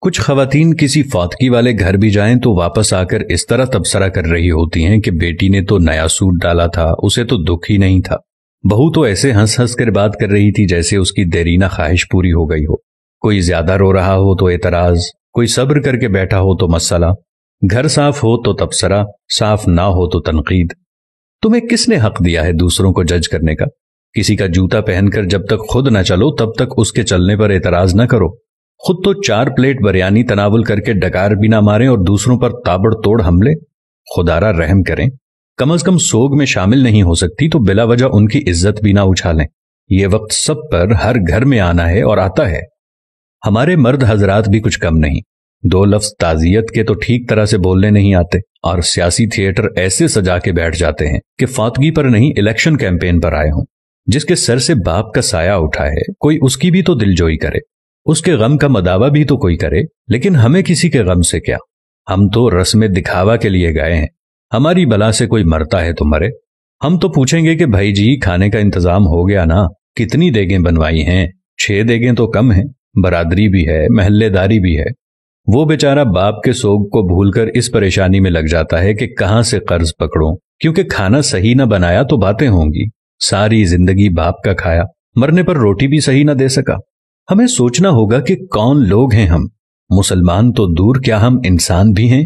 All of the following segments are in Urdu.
کچھ خواتین کسی فوتگی والے گھر بھی جائیں تو واپس آ کر اس طرح تبصرہ کر رہی ہوتی ہیں کہ بیٹی نے تو نیا سوٹ ڈالا تھا، اسے تو دکھ ہی نہیں تھا۔ بہو تو ایسے ہنس ہنس کر بات کر رہی تھی جیسے اس کی دیرینہ خواہش پوری ہو گئی ہو۔ کوئی زیادہ رو رہا ہو تو اعتراض، کوئی صبر کر کے بیٹھا ہو تو مسئلہ، گھر صاف ہو تو تبصرہ، صاف نہ ہو تو تنقید۔ تمہیں کس نے حق دیا ہے دوسروں کو جج کرنے کا؟ کسی کا جوتا پہن کر جب تک خود نہ چلو تب تک اس کے چلنے پر اعتراض نہ کرو۔ خود تو 4 پلیٹ بریانی تناول کر کے ڈکار بھی نہ ماریں اور دوسروں پر تابڑ توڑ حملے۔ خدارا رحم کریں، کم از کم سوگ میں شامل نہیں ہو سکتی تو بلا وجہ ان کی عزت بھی نہ اچھالیں۔ یہ وقت سب پر ہر گھر میں آنا ہے اور آتا ہے۔ ہمارے مرد حضرات بھی کچھ کم نہیں، 2 لفظ تعزیت کے تو ٹھیک طرح سے بولنے نہیں آتے اور سیاسی تھیٹر ایسے سجا کے بیٹھ جاتے ہیں کہ فاتگی پر نہیں الیکشن کیمپین پر آئے ہوں۔ جس کے سر سے باپ کا سایہ اٹھا ہے کوئی اس کی بھی تو دلجوئی کرے، اس کے غم کا مداوع بھی تو کوئی کرے، لیکن ہمیں کسی کے غم سے کیا؟ ہم تو رسم دکھاوا کے لیے گئے ہیں۔ ہماری بلا سے کوئی مرتا ہے تو مرے۔ ہم تو پوچھیں گے کہ بھائی جی کھانے کا انتظام ہو گیا نا؟ کتنی دیگیں بنوائی ہیں؟ 6 دیگیں تو کم ہیں، برادری بھی ہے، محلے داری بھی ہے۔ وہ بیچارہ باپ کے سوگ کو بھول کر اس پریشانی میں لگ جاتا ہے کہ کہاں سے قرض پکڑوں، کیونکہ کھانا صحیح نہ بنایا تو باتیں ہوں گی۔ ساری زندگی باپ کا کھایا، مرنے پر روٹی بھی صحیح نہ دے سکا۔ ہمیں سوچنا ہوگا کہ کون لوگ ہیں ہم۔ مسلمان تو دور، کیا ہم انسان بھی ہیں؟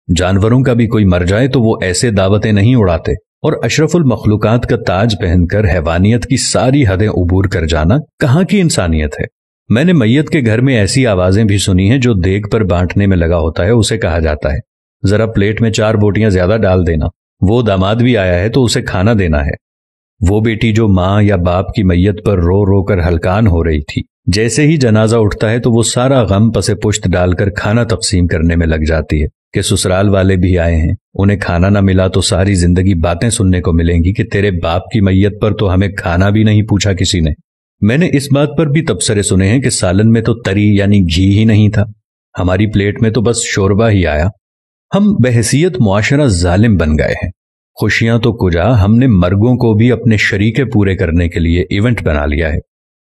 جانوروں کا بھی کوئی مر جائے تو وہ ایسے دعوتیں نہیں اڑاتے، اور اشرف المخلوقات کا تاج پہن کر حیوانیت کی ساری حدیں عبور کر جانا کہاں کی انسانیت ہے؟ میں نے میت کے گھر میں ایسی آوازیں بھی سنی ہیں، جو دیگ پر بانٹنے میں لگا ہوتا ہے اسے کہا جاتا ہے ذرا پلیٹ میں 4 بوٹیاں زیادہ ڈال دینا، وہ داماد بھی آیا ہے تو اسے کھانا دینا ہے۔ وہ بیٹی جو ماں یا باپ کی میت پر رو رو کر ہلکان ہو رہی تھی، جیسے ہی جنازہ اٹھتا ہے تو وہ سارا غم پس پشت ڈال کر کھانا تقسیم کرنے میں لگ جاتی ہے کہ سسرال والے بھی آئے ہیں، انہیں کھانا نہ ملا تو ساری زندگی باتیں سننے کو ملیں گی کہ تیرے باپ کی میت پر تو ہمیں کھانا بھی نہیں پوچھا کسی نے۔ میں نے اس بات پر بھی تبصرے سنے ہیں کہ سالن میں تو تری یعنی گھی ہی نہیں تھا، ہماری پلیٹ میں تو بس شوربہ ہی آیا۔ ہم بحیثیت معاشرہ ظالم بن گئے ہیں۔ خوشیاں تو کجا، ہم نے مرگوں کو بھی اپنے شریکے پورے کرنے کے لیے ایونٹ بنا لیا ہے۔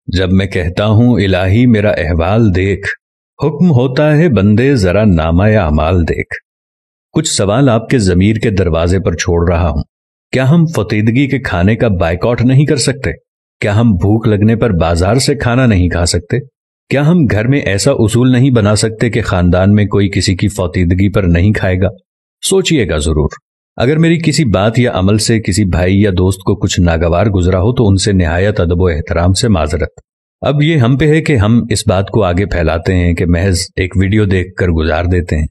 جب میں کہتا ہوں الہی میرا احوال دیکھ، حکم ہوتا ہے بندے ذرا نامہ اعمال دیکھ۔ کچھ سوال آپ کے ضمیر کے دروازے پر چھوڑ رہا ہوں۔ کیا ہم فطیدگی کے کھانے کا بائیکاٹ نہیں کر سکتے؟ کیا ہم بھوک لگنے پر بازار سے کھانا نہیں کھا سکتے؟ کیا ہم گھر میں ایسا اصول نہیں بنا سکتے کہ خاندان میں کوئی کسی کی فطیدگی پر نہیں کھائے گا؟ سوچئے گا ضرور۔ اگر میری کسی بات یا عمل سے کسی بھائی یا دوست کو کچھ ناگوار گزرا ہو تو ان سے نہایت ادب و احترام سے معذرت۔ اب یہ ہم پہ ہے کہ ہم اس بات کو آگے پھیلاتے ہیں کہ محض ایک ویڈیو دیکھ کر گزار دیتے ہیں۔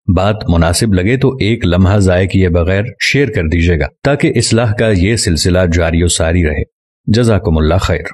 بات مناسب لگے تو ایک لمحہ ضائع کیے بغیر شیئر کر دیجیے گا تاکہ اصلاح کا یہ سلسلہ جاری و ساری رہے۔ جزاکم اللہ خیر۔